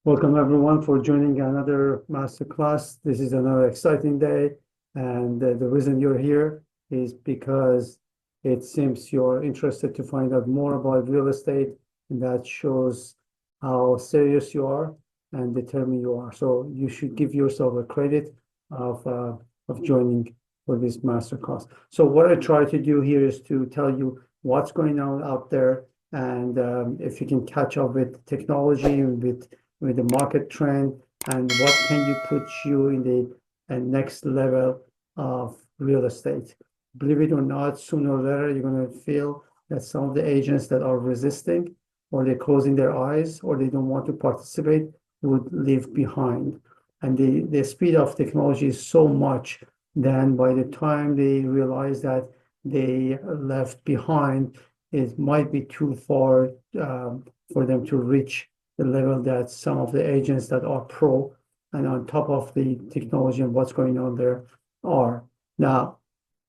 Welcome everyone for joining another masterclass. This is another exciting day, and the reason you're here is because it seems you're interested to find out more about real estate, and that shows how serious you are and determined you are. So you should give yourself a credit of joining for this masterclass. So what I try to do here is to tell you what's going on out there, and if you can catch up with technology, with the market trend, and what can you put you in the next level of real estate. Believe it or not, sooner or later, you're going to feel that some of the agents that are resisting, or they're closing their eyes, or they don't want to participate, would leave behind. And the speed of technology is so much, then by the time they realize that they left behind, it might be too far for them to reach the level that some of the agents that are pro and on top of the technology and what's going on there are. Now,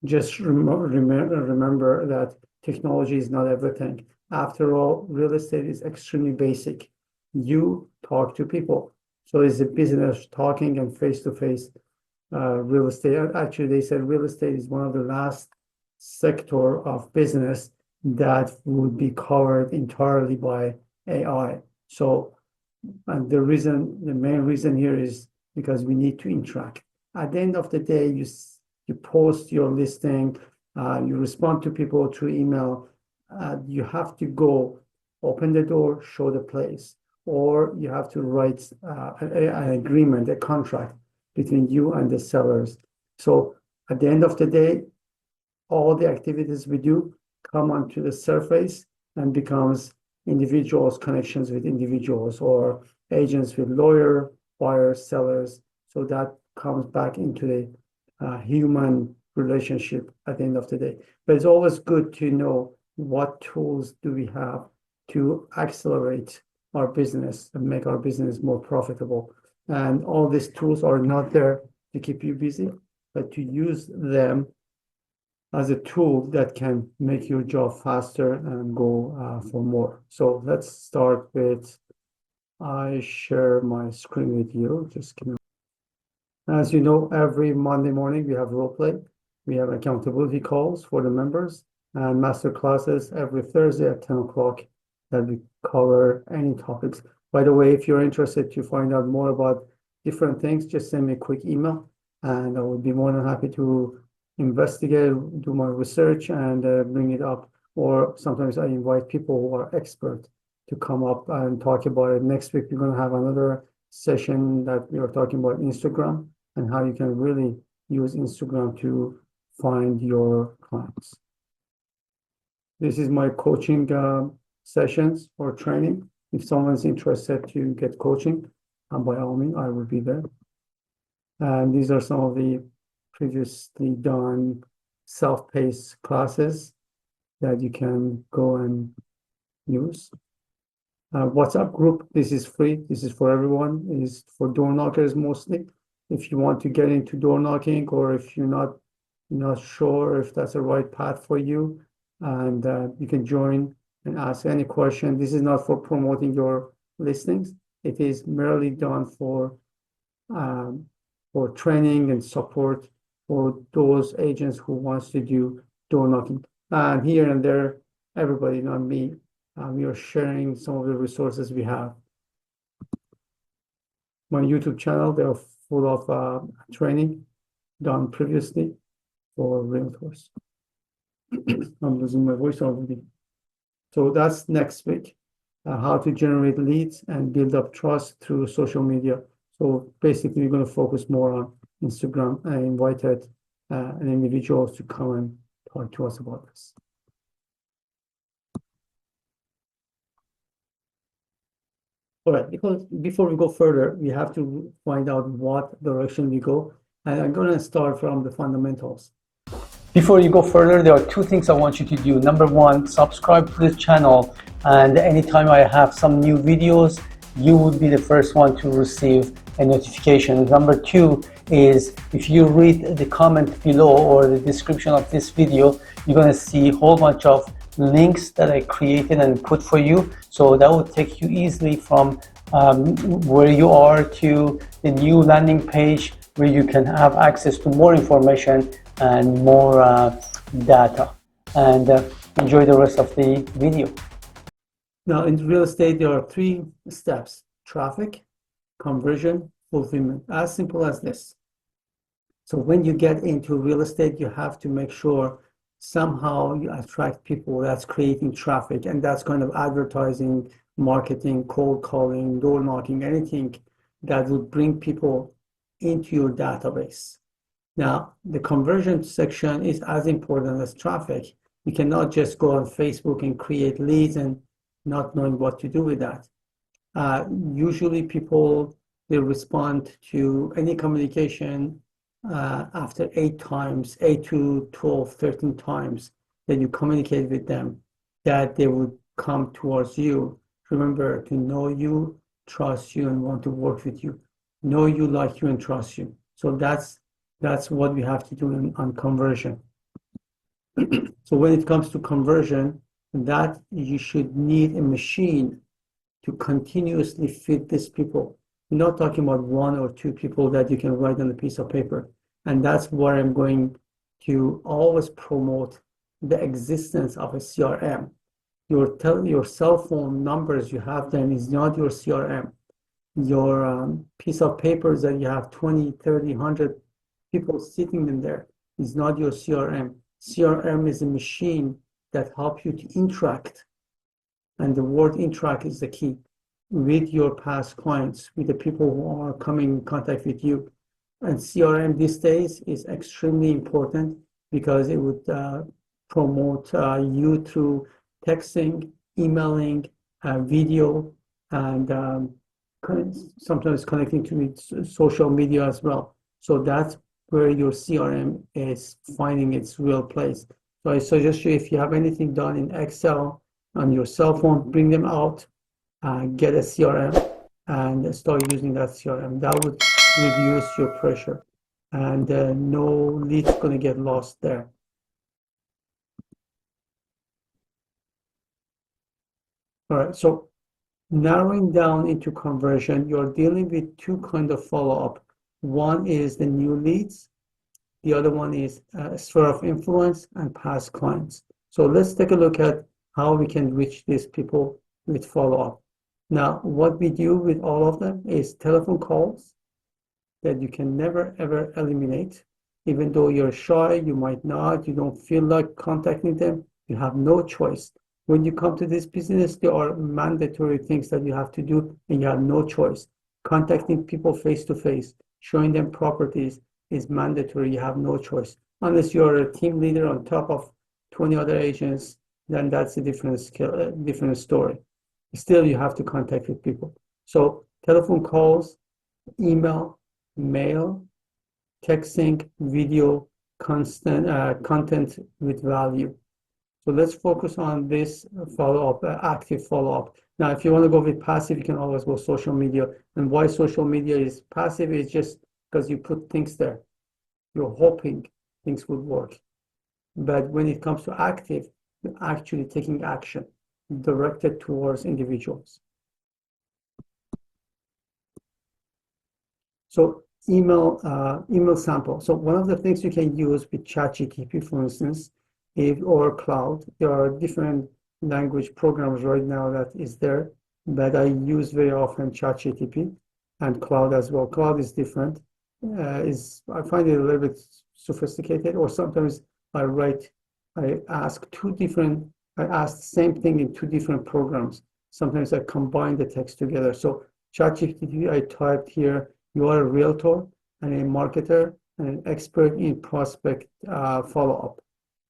just remember that technology is not everything. After all, real estate is extremely basic. You talk to people. So it's a business talking and face-to-face real estate. Actually, they said real estate is one of the last sector of business that would be covered entirely by AI. So, and the main reason here is because we need to interact. At the end of the day, you post your listing, you respond to people through email. You have to go open the door, show the place, or you have to write an agreement, a contract between you and the sellers. So at the end of the day, all the activities we do come onto the surface and becomes individuals' connections with individuals, or agents with lawyer, buyers, sellers. So that comes back into the human relationship at the end of the day. But it's always good to know what tools do we have to accelerate our business and make our business more profitable. And all these tools are not there to keep you busy, but to use them as a tool that can make your job faster and go for more. So let's start with, I share my screen with you. Just give me. As you know, every Monday morning we have role play. We have accountability calls for the members and master classes every Thursday at 10 o'clock that we cover any topics. By the way, if you're interested to find out more about different things, just send me a quick email and I would be more than happy to investigate, do my research, and bring it up. Or sometimes I invite people who are expert to come up and talk about it. Next week, we're going to have another session that we are talking about Instagram and how you can really use Instagram to find your clients. This is my coaching sessions or training. If someone's interested to get coaching, by all means, I will be there. And these are some of the previously done self-paced classes that you can go and use. WhatsApp group, this is free. This is for everyone. It is for door knockers mostly. If you want to get into door knocking, or if you're not sure if that's the right path for you, and you can join and ask any question. This is not for promoting your listings. It is merely done for training and support for those agents who wants to do door knocking. And here and there, everybody, not me, we are sharing some of the resources we have. My YouTube channel, they're full of training done previously for realtors. I'm losing my voice already. So that's next week, how to generate leads and build up trust through social media. So basically, we're going to focus more on Instagram. I invited an individual to come and talk to us about this. All right, because before we go further, we have to find out what direction we go. And I'm going to start from the fundamentals. Before you go further, there are two things I want you to do. Number one, subscribe to this channel, and anytime I have some new videos, you would be the first one to receive a notification. Number two is, if you read the comment below or the description of this video, you're going to see a whole bunch of links that I created and put for you. So that will take you easily from where you are to the new landing page where you can have access to more information and more data. And enjoy the rest of the video. Now, in real estate, there are three steps: traffic, conversion, fulfillment. As simple as this. So when you get into real estate, you have to make sure somehow you attract people. That's creating traffic, and that's kind of advertising, marketing, cold calling, door knocking, anything that will bring people into your database. Now, the conversion section is as important as traffic. You cannot just go on Facebook and create leads and not knowing what to do with that. Usually people, they respond to any communication after 8 times, 8 to 12, 13 times that you communicate with them, that they would come towards you. Remember to know you, trust you, and want to work with you. Know you, like you, and trust you. So that's what we have to do on conversion. So when it comes to conversion, that you should need a machine to continuously feed these people. We're not talking about 1 or 2 people that you can write on a piece of paper. And that's where I'm going to always promote the existence of a CRM. Your cell phone numbers, you have them, is not your CRM. Your piece of papers that you have 20, 30, 100 people sitting in there is not your CRM. CRM is a machine that helps you to interact, and the word interact is the key, with your past clients, with the people who are coming in contact with you. And CRM these days is extremely important because it would promote you through texting, emailing, video, and sometimes connecting to social media as well. So that's where your CRM is finding its real place. So I suggest you, if you have anything done in Excel on your cell phone, bring them out, get a CRM, and start using that CRM. That would reduce your pressure, and no lead's going to get lost there. All right, so narrowing down into conversion, you're dealing with 2 kinds of follow-up. One is the new leads. The other one is sphere of influence and past clients. So let's take a look at how we can reach these people with follow-up. Now, what we do with all of them is telephone calls that you can never ever eliminate. Even though you're shy, you might not, you don't feel like contacting them, you have no choice. When you come to this business, there are mandatory things that you have to do, and you have no choice. Contacting people face to face, showing them properties is mandatory. You have no choice. Unless you're a team leader on top of 20 other agents, then that's a different skill, different story. Still, you have to contact with people. So telephone calls, email, mail, texting, video, content with value. So let's focus on this follow-up, active follow-up. Now, if you want to go with passive, you can always go social media. And why social media is passive is just because you put things there. You're hoping things would work. But when it comes to active, you're actually taking action directed towards individuals. So email sample. So one of the things you can use with ChatGPT, for instance, or cloud. There are different language programs right now that is there, but I use very often ChatGPT and cloud as well. Cloud is different. I find it a little bit sophisticated, or sometimes I ask the same thing in 2 different programs. Sometimes I combine the text together. So ChatGPT, I typed here, you are a realtor and a marketer and an expert in prospect follow-up.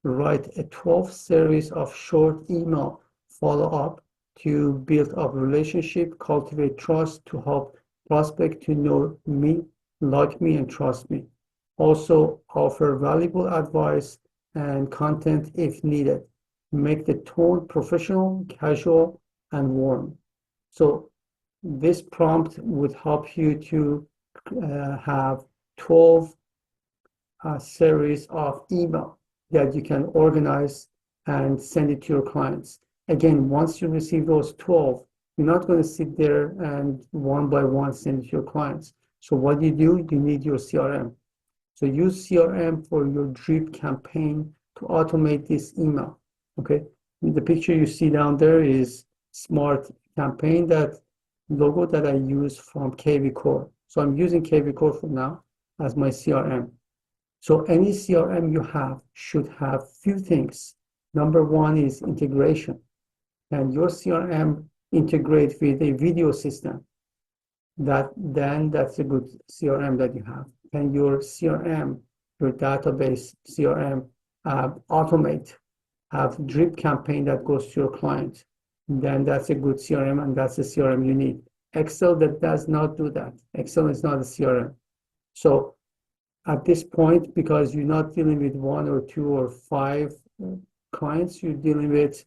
Write a 12 series of short email follow-up to build up relationship, cultivate trust, to help prospect to know me, like me, and trust me. Also offer valuable advice and content if needed. Make the tone professional, casual, and warm. So this prompt would help you to have 12 series of email that you can organize and send it to your clients. Again, once you receive those 12, You're not going to sit there and one by one send it to your clients. So what you do, you need your CRM. So use CRM for your drip campaign to automate this email. Okay. The picture you see down there is Smart Campaign, that logo that I use from KV Core. So I'm using KV Core for now as my CRM. So any CRM you have should have few things. Number one is integration, and your CRM integrate with a video system. That's a good CRM that you have. And your CRM, your database CRM, automate, have drip campaign that goes to your client. Then that's a good CRM, and that's the CRM you need. Excel that does not do that. Excel is not a CRM. So at this point, because you're not dealing with one or two or five clients, you're dealing with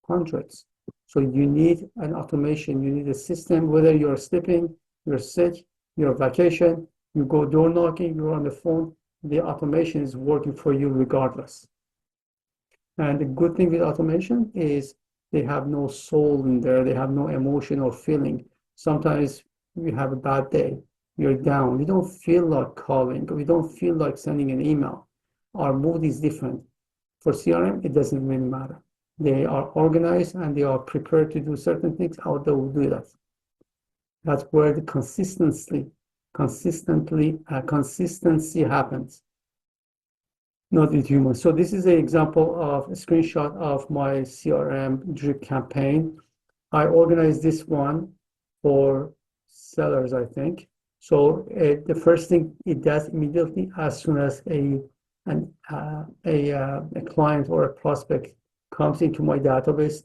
hundreds. So you need an automation, you need a system, whether you're sleeping, you're sick, you're on vacation, you go door knocking, you're on the phone, the automation is working for you regardless. And the good thing with automation is they have no soul in there, they have no emotion or feeling. Sometimes you have a bad day, you're down, we don't feel like calling, we don't feel like sending an email. Our mood is different. For CRM, it doesn't really matter. They are organized and they are prepared to do certain things, how they will do that. That's where the consistency happens, not with humans. So this is an example of a screenshot of my CRM drip campaign. I organized this one for sellers, I think. So the first thing it does immediately, as soon as a client or a prospect comes into my database,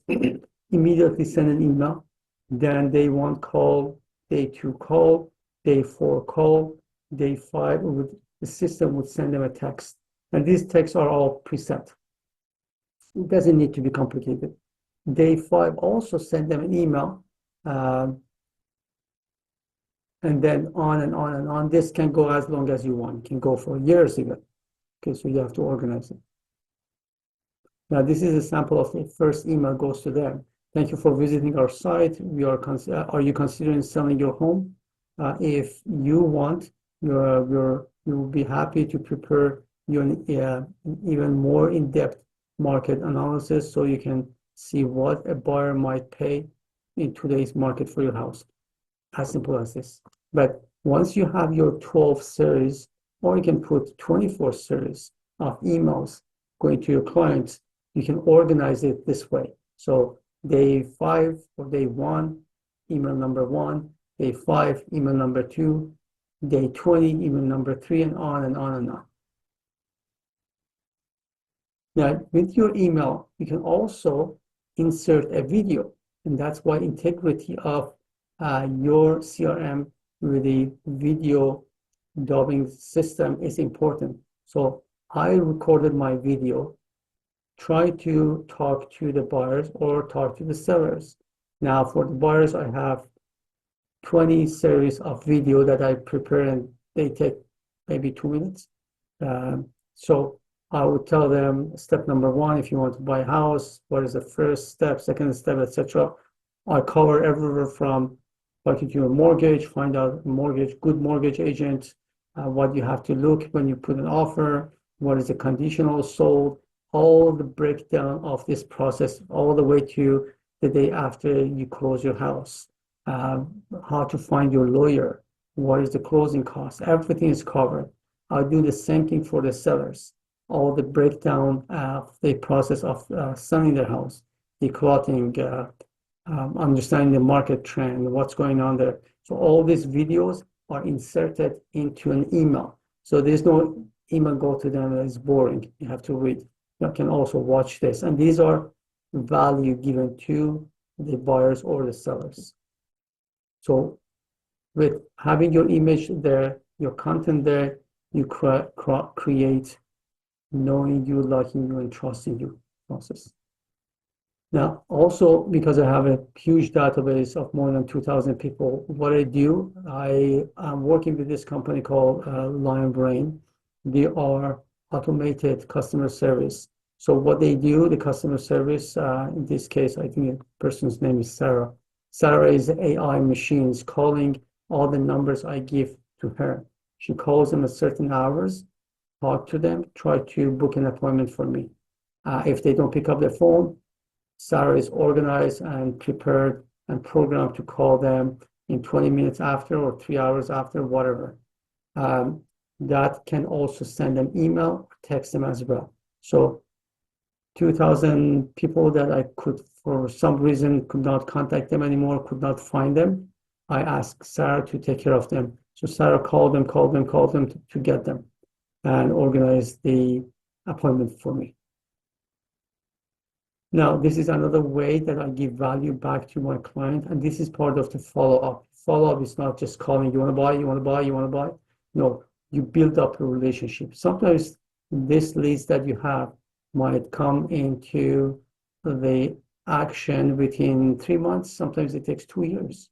immediately send an email. Then day one call, day two call, day four call, day five, the system would send them a text. And these texts are all preset. It doesn't need to be complicated. Day five, also send them an email. And then on and on and on. This can go as long as you want. It can go for years even. Okay, so you have to organize it. Now, this is a sample of the first email goes to them. Thank you for visiting our site. Are you considering selling your home? If you want, you will be happy to prepare you even more in-depth market analysis so you can see what a buyer might pay in today's market for your house. As simple as this. But once you have your 12 series, or you can put 24 series of emails going to your clients, you can organize it this way. So day 5 or day 1, email number 1, day 5, email number 2, day 20, email number 3, and on and on and on. Now, with your email, you can also insert a video, and that's why integrity of your CRM with a video dubbing system is important. So I recorded my video, try to talk to the buyers or talk to the sellers. Now for the buyers, I have 20 series of video that I prepare, and they take maybe 2 minutes. So I would tell them step number 1, if you want to buy a house, what is the first step, second step, etc. I cover everywhere from talking to your mortgage, find out good mortgage agent, what you have to look when you put an offer, what is the conditional sold, all the breakdown of this process, all the way to the day after you close your house, how to find your lawyer, what is the closing cost, everything is covered. I'll do the same thing for the sellers, all the breakdown of the process of selling their house, declotting, understanding the market trend, what's going on there. So all these videos are inserted into an email. So there's no email go to them that is boring. You have to read. You can also watch this. And these are value given to the buyers or the sellers. So with having your image there, your content there, you create knowing you, liking you, and trusting you process. Now, also, because I have a huge database of more than 2,000 people, what I do, I am working with this company called Lion Brain. They are automated customer service. So what they do, the customer service, in this case, I think the person's name is Sarah. Sarah is an AI machine, is calling all the numbers I give to her. She calls them at certain hours, talk to them, try to book an appointment for me. If they don't pick up their phone, Sarah is organized and prepared and programmed to call them in 20 minutes after or 3 hours after, whatever. That can also send them email or text them as well. So 2,000 people that I could, for some reason, could not contact them anymore, could not find them. I asked Sarah to take care of them. So Sarah called them to get them and organize the appointment for me. Now, this is another way that I give value back to my client, and this is part of the follow-up. Follow-up is not just calling, you want to buy, you want to buy, you want to buy. No, you build up a relationship. Sometimes this leads that you have might come into the action within 3 months. Sometimes it takes 2 years.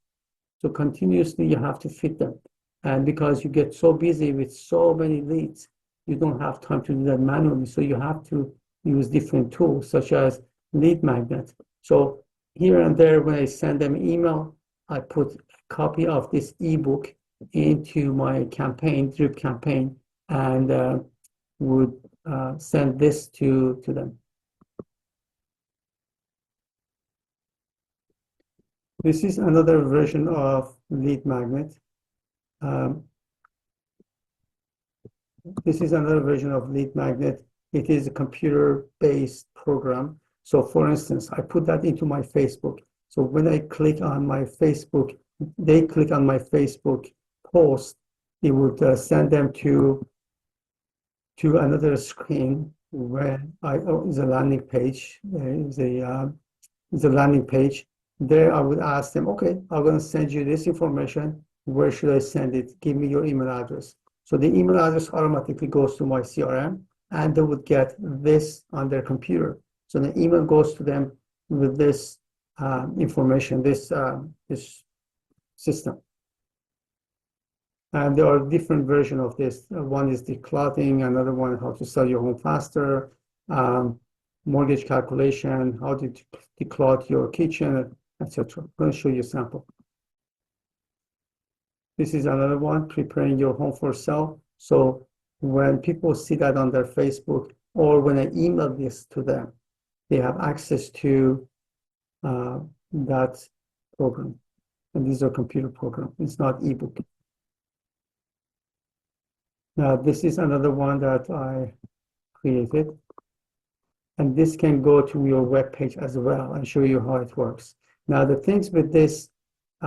So continuously you have to fit them. And because you get so busy with so many leads, you don't have time to do that manually. So you have to use different tools such as lead magnet. So here and there, when I send them email, I put a copy of this ebook into my campaign, drip campaign, and would send this to them. This is another version of lead magnet. This is another version of lead magnet. It is a computer-based program. So for instance, I put that into my Facebook. So when I click on my Facebook, they click on my Facebook post, it would send them to another screen where is a landing page. Is a landing page. There I would ask them, okay, I'm going to send you this information. Where should I send it? Give me your email address. So the email address automatically goes to my CRM, and they would get this on their computer. So the email goes to them with this information, this system. And there are different versions of this. One is decluttering, another one how to sell your home faster, mortgage calculation, how to declutter your kitchen, etc. I'm going to show you a sample. This is another one, preparing your home for sale. So when people see that on their Facebook, or when I email this to them, they have access to that program. And these are computer programs. It's not ebook. Now, this is another one that I created. And this can go to your web page as well and show you how it works. Now, the things with this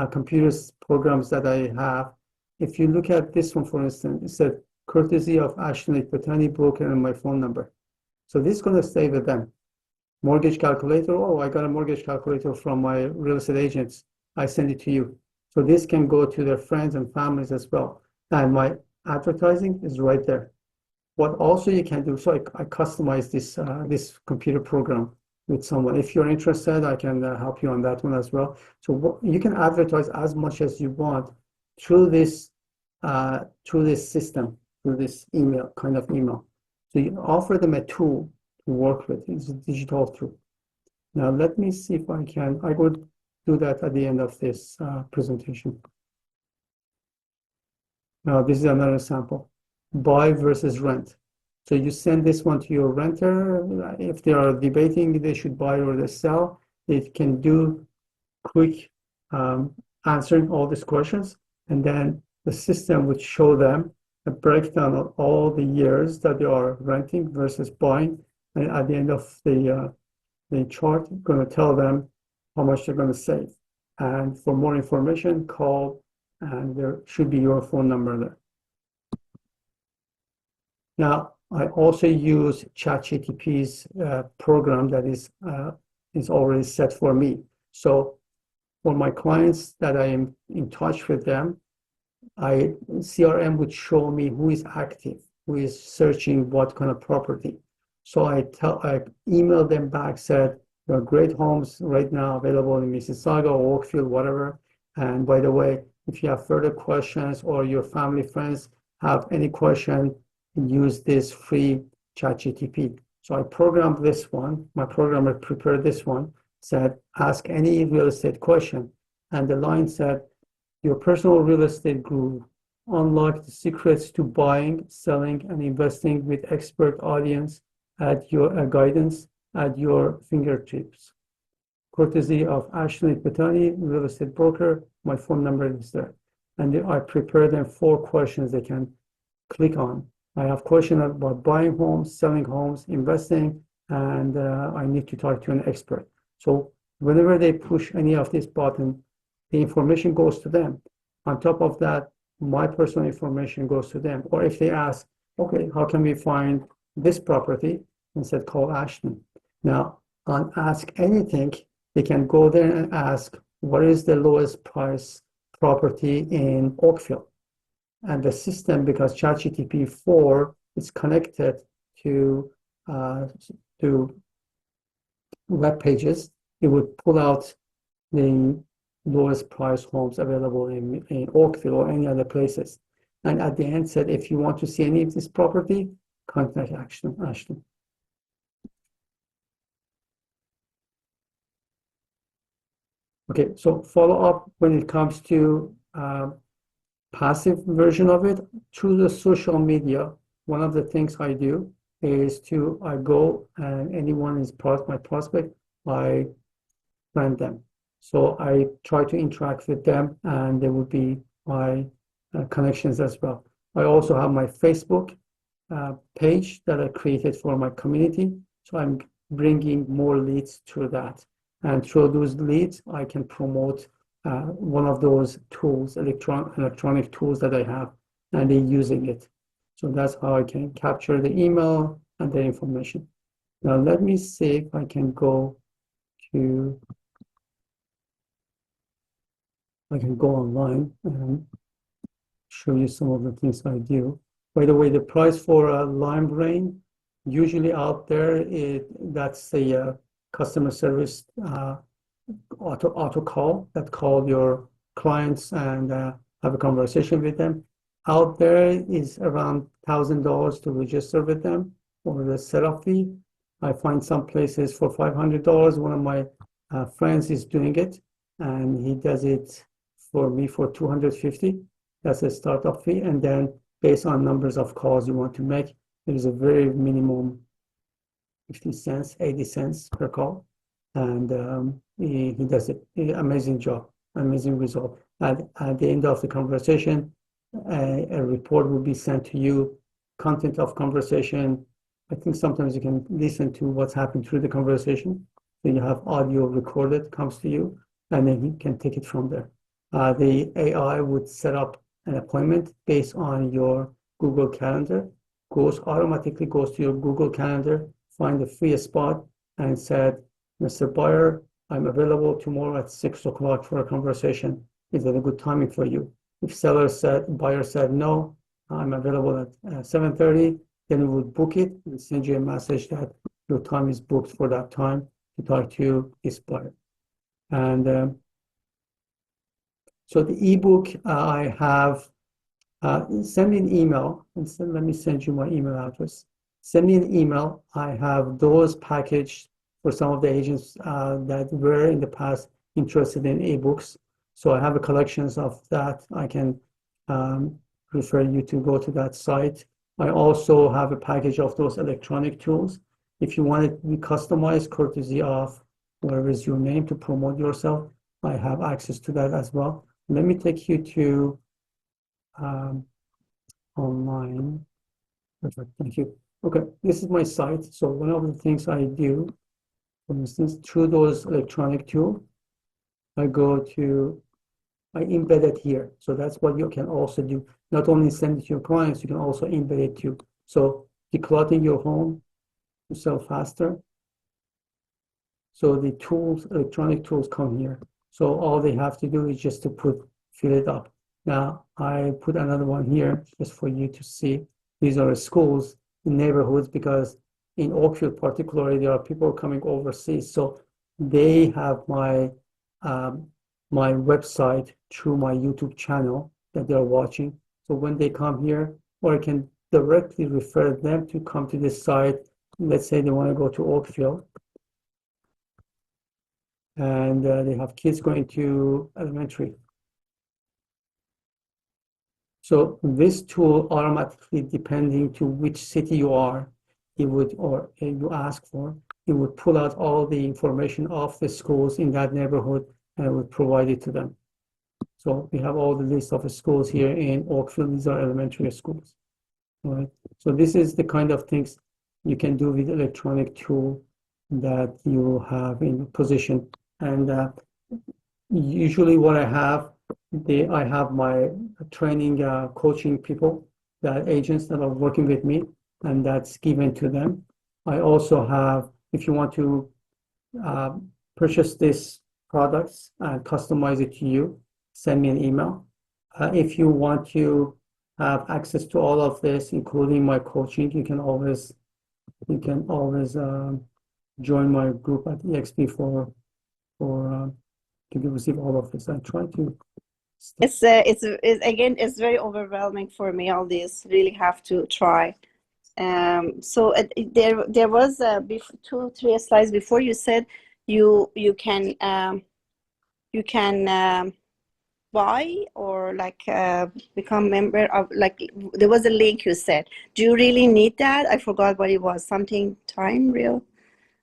computer programs that I have, if you look at this one, for instance, it said, courtesy of Ashley Patani, broker, and my phone number. So this is going to stay with them. Mortgage calculator, oh, I got a mortgage calculator from my real estate agents. I send it to you. So this can go to their friends and families as well. And my advertising is right there. What also you can do, so I customize this this computer program with someone. If you're interested, I can help you on that one as well. So you can advertise as much as you want through this system, through this email, kind of email. So you offer them a tool to work with. It's a digital tool. Now let me see if I would do that at the end of this presentation. Now this is another sample. Buy versus rent. So you send this one to your renter. If they are debating they should buy or they sell, it can do quick answering all these questions, and then the system would show them a breakdown of all the years that they are renting versus buying, and at the end of the chart, going to tell them how much they're going to save. And for more information, call, and there should be your phone number there. Now, I also use ChatGPT's program that is already set for me. So for my clients that I am in touch with them, CRM would show me who is active, who is searching what kind of property. So I email them back, said, there are great homes right now available in Mississauga or Oakfield, whatever. And by the way, if you have further questions or your family, friends have any question, use this free ChatGPT. So I programmed this one. My programmer prepared this one, said, ask any real estate question. And the line said, your personal real estate guru. Unlock the secrets to buying, selling, and investing with expert audience at your guidance at your fingertips. Courtesy of Ashley Patani, real estate broker. My phone number is there. And I prepared them 4 questions they can click on. I have questions about buying homes, selling homes, investing, and I need to talk to an expert. So whenever they push any of this button, the information goes to them. On top of that, my personal information goes to them. Or if they ask, okay, how can we find this property? Instead, call Ashton. Now, on Ask Anything, they can go there and ask, what is the lowest price property in Oakville? And the system, because ChatGPT 4 is connected to web pages, it would pull out the lowest price homes available in Oakville or any other places. And at the end said, if you want to see any of this property, contact Ashton. Okay, so follow up when it comes to passive version of it through the social media. One of the things I do is I go and anyone is my prospect, I friend them. So I try to interact with them and they will be my connections as well. I also have my Facebook page that I created for my community. So I'm bringing more leads through that. And through those leads, I can promote one of those tools, electronic tools that I have, and they're using it. So that's how I can capture the email and the information. Now let me see if I can go online and show you some of the things I do. By the way, the price for a Lime Brain, usually out there, that's a customer service auto call that call your clients and have a conversation with them. Out there is around $1,000 to register with them or the setup fee. I find some places for $500. One of my friends is doing it, and he does it for me for $250. That's a startup fee, and then based on numbers of calls you want to make, there is a very minimum 50 cents, 80 cents per call, and he does it. Amazing job, amazing result. At the end of the conversation, a report will be sent to you, content of conversation. I think sometimes you can listen to what's happened through the conversation. So you have audio recorded, comes to you, and then you can take it from there. The AI would set up an appointment based on your Google Calendar, automatically goes to your Google Calendar, find a free spot, and said, Mr. Buyer, I'm available tomorrow at 6 o'clock for a conversation. Is that a good timing for you? If buyer said no, I'm available at 7:30, then we would book it and send you a message that your time is booked for that time to talk to this buyer. And so the ebook I have, send me an email and let me send you my email address. Send me an email. I have those packaged for some of the agents that were in the past interested in ebooks. So I have a collections of that. I can refer you to go to that site. I also have a package of those electronic tools. If you want it to be customized, courtesy of whatever is your name to promote yourself, I have access to that as well. Let me take you to online. Perfect, thank you. Okay, this is my site. So one of the things I do, for instance, through those electronic tools, I embed it here. So that's what you can also do. Not only send it to your clients, you can also embed it too. So decluttering your home to sell faster. So the tools, electronic tools come here. So all they have to do is just to fill it up. Now I put another one here just for you to see. These are schools in neighborhoods because in Oakville particularly, there are people coming overseas. So they have my website through my YouTube channel that they're watching. So when they come here, or I can directly refer them to come to this site. Let's say they want to go to Oakville. and they have kids going to elementary. So this tool automatically, depending to which city you are, it would, or you ask for, it would pull out all the information of the schools in that neighborhood and it would provide it to them. So we have all the list of schools here in Oakville. These are elementary schools. All right. So this is the kind of things you can do with electronic tool that you have in position. And usually what I have, I have my training, coaching people, that agents that are working with me, and that's given to them. I also have, if you want to purchase these products and customize it to you, send me an email. If you want to have access to all of this, including my coaching, you can always join my group at EXP for to receive all of this. I try to. It's again, it's very overwhelming for me. All this really have to try. So there was 2-3 slides before you said you can buy or like become member of, like there was a link you said. Do you really need that? I forgot what it was. Something time real.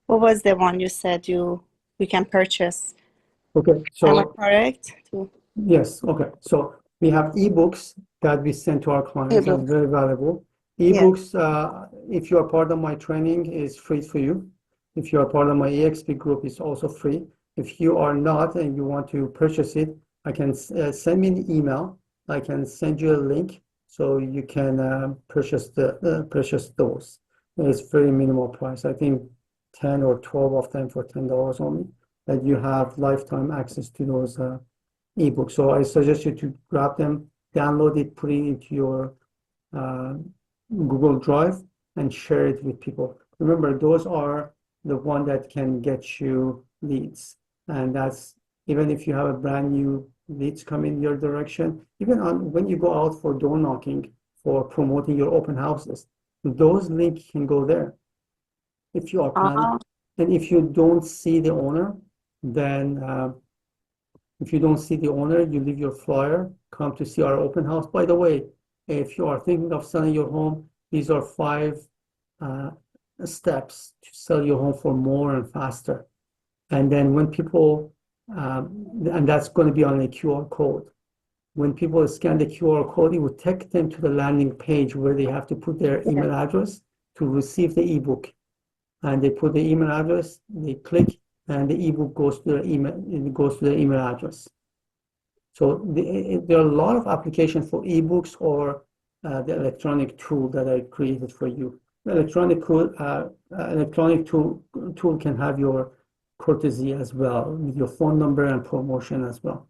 What was the one you said you can purchase? Okay, Am I so correct? yes, okay. So we have ebooks that we send to our clients. That's Ebook. very valuable. Ebooks, if you are part of my training, is free for you. If you are part of my EXP group, it's also free. If you are not and you want to purchase it, I can send me an email. I can send you a link so you can purchase those. It's very minimal price. I think 10 or 12 of them for $10 only. That you have lifetime access to those ebook. So I suggest you to grab them, download it, put it into your Google Drive, and share it with people. Remember, those are the one that can get you leads, and that's even if you have a brand new leads come in your direction. Even on when you go out for door knocking for promoting your open houses, those links can go there if you are planning. And if you don't see the owner, then if you don't see the owner, you leave your flyer, come to see our open house. By the way, if you are thinking of selling your home, these are 5 steps to sell your home for more and faster. And then when people, and that's going to be on a QR code. When people scan the QR code, it will take them to the landing page where they have to put their email address to receive the ebook. And they put the email address, they click, and the ebook goes to their email. It goes to their email address. So there are a lot of applications for ebooks or the electronic tool that I created for you. The electronic tool can have your courtesy as well, with your phone number and promotion as well,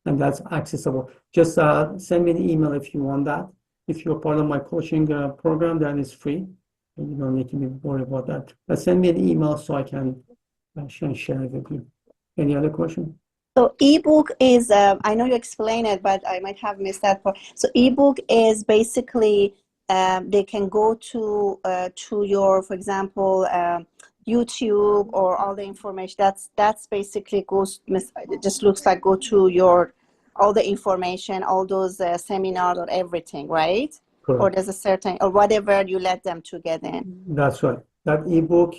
and that's accessible. Just send me an email if you want that. If you're part of my coaching program, then it's free. You don't need to be worried about that. But send me an email so I can share it with you. Any other question? So ebook is, I know you explained it, but I might have missed that part. So ebook is basically they can go to your, for example, YouTube or all the information. That's basically goes. It just looks like go to your all the information, all those seminars or everything, right? Correct. Or there's a certain or whatever you let them to get in. That's right. That ebook,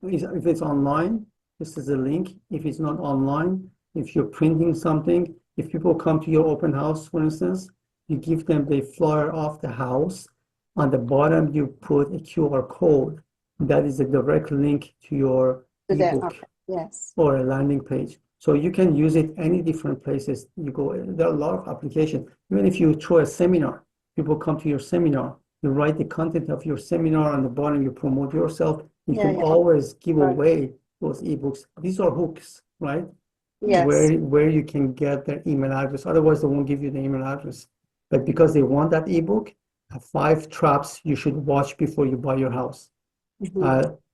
if it's online, this is a link. If it's not online, if you're printing something, if people come to your open house, for instance, you give them the flyer of the house. On the bottom, you put a QR code. That is a direct link to your ebook. Okay. Yes. Or a landing page. So you can use it any different places you go. There are a lot of applications. Even if you throw a seminar, people come to your seminar, you write the content of your seminar on the bottom, you promote yourself. You can always give away those ebooks. These are hooks, right? Yes. Where you can get their email address. Otherwise, they won't give you the email address. But because they want that ebook, 5 traps you should watch before you buy your house.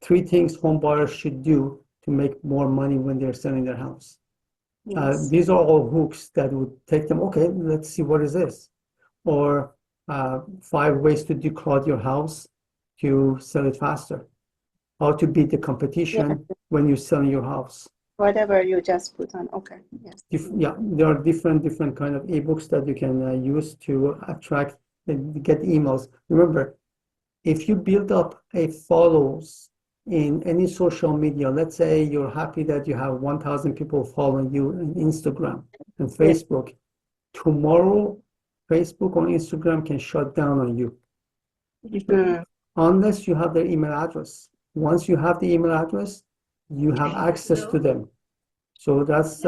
3 things home buyers should do to make more money when they're selling their house. Yes. These are all hooks that would take them, okay, let's see what is this. Or 5 ways to declutter your house to sell it faster. How to beat the competition when you're selling your house. Whatever you just put on. Okay. Yes. Yeah, there are different kind of ebooks that you can use to attract and get emails. Remember, if you build up a follows in any social media, let's say you're happy that you have 1,000 people following you on Instagram and Facebook, tomorrow Facebook or Instagram can shut down on you unless you have their email address. Once you have the email address, you have access to them. So that's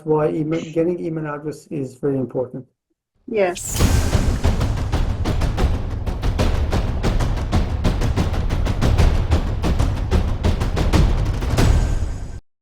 why getting email address is very important. Yes.